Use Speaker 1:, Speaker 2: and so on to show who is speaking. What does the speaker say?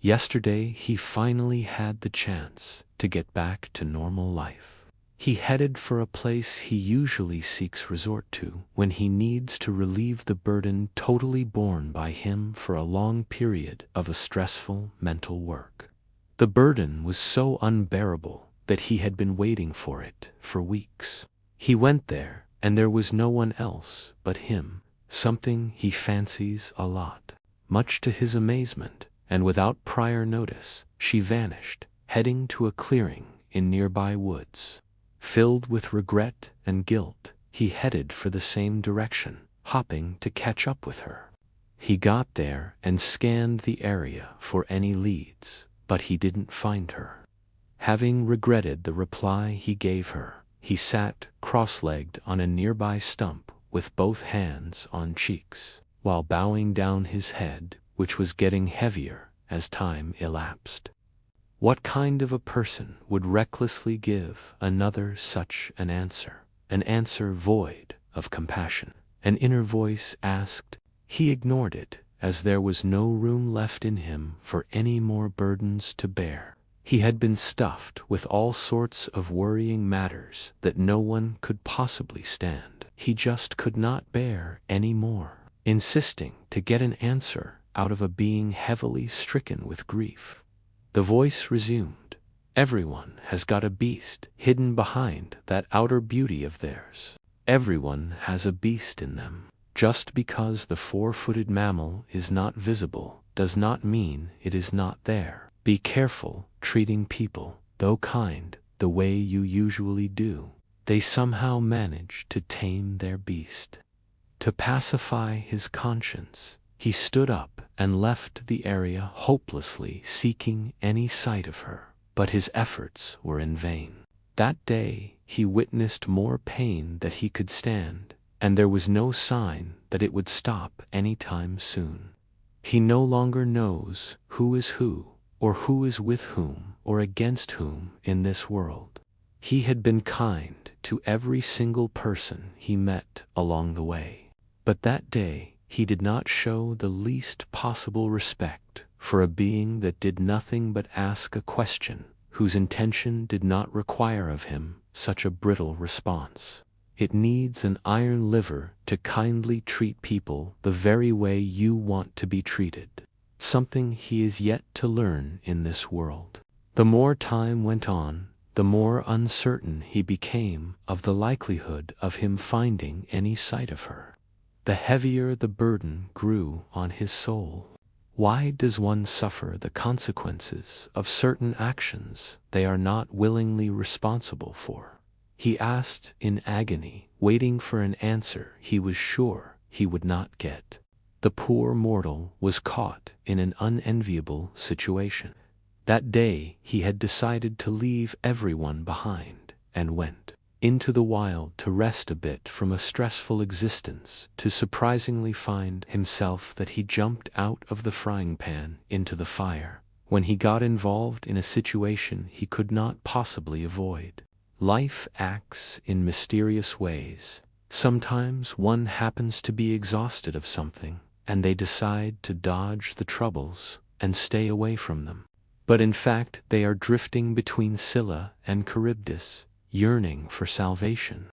Speaker 1: Yesterday he finally had the chance to get back to normal life. He headed for a place he usually seeks resort to when he needs to relieve the burden totally borne by him for a long period of a stressful mental work. The burden was so unbearable that he had been waiting for it for weeks. He went there, and there was no one else but him, something he fancies a lot. Much to his amazement, and without prior notice, she vanished, heading to a clearing in nearby woods. Filled with regret and guilt, he headed for the same direction, hopping to catch up with her. He got there and scanned the area for any leads, but he didn't find her. Having regretted the reply he gave her, he sat cross-legged on a nearby stump with both hands on cheeks, while bowing down his head, which was getting heavier as time elapsed. What kind of a person would recklessly give another such an answer void of compassion? An inner voice asked. He ignored it, as there was no room left in him for any more burdens to bear. He had been stuffed with all sorts of worrying matters that no one could possibly stand. He just could not bear any more, insisting to get an answer out of a being heavily stricken with grief. The voice resumed. Everyone has got a beast hidden behind that outer beauty of theirs. Everyone has a beast in them. Just because the four-footed mammal is not visible does not mean it is not there. Be careful treating people, though kind, the way you usually do. They somehow manage to tame their beast. To pacify his conscience, he stood up and left the area, hopelessly seeking any sight of her. But his efforts were in vain. That day he witnessed more pain than he could stand, and there was no sign that it would stop any time soon. He no longer knows who is who, or who is with whom or against whom in this world. He had been kind to every single person he met along the way, but that day he did not show the least possible respect for a being that did nothing but ask a question, whose intention did not require of him such a brittle response. It needs an iron liver to kindly treat people the very way you want to be treated, something he is yet to learn in this world. The more time went on, the more uncertain he became of the likelihood of him finding any sight of her. The heavier the burden grew on his soul. Why does one suffer the consequences of certain actions they are not willingly responsible for? He asked in agony, waiting for an answer he was sure he would not get. The poor mortal was caught in an unenviable situation. That day he had decided to leave everyone behind and went into the wild to rest a bit from a stressful existence, to surprisingly find himself that he jumped out of the frying pan into the fire when he got involved in a situation he could not possibly avoid. Life acts in mysterious ways. Sometimes one happens to be exhausted of something, and they decide to dodge the troubles and stay away from them. But in fact they are drifting between Scylla and Charybdis, yearning for salvation.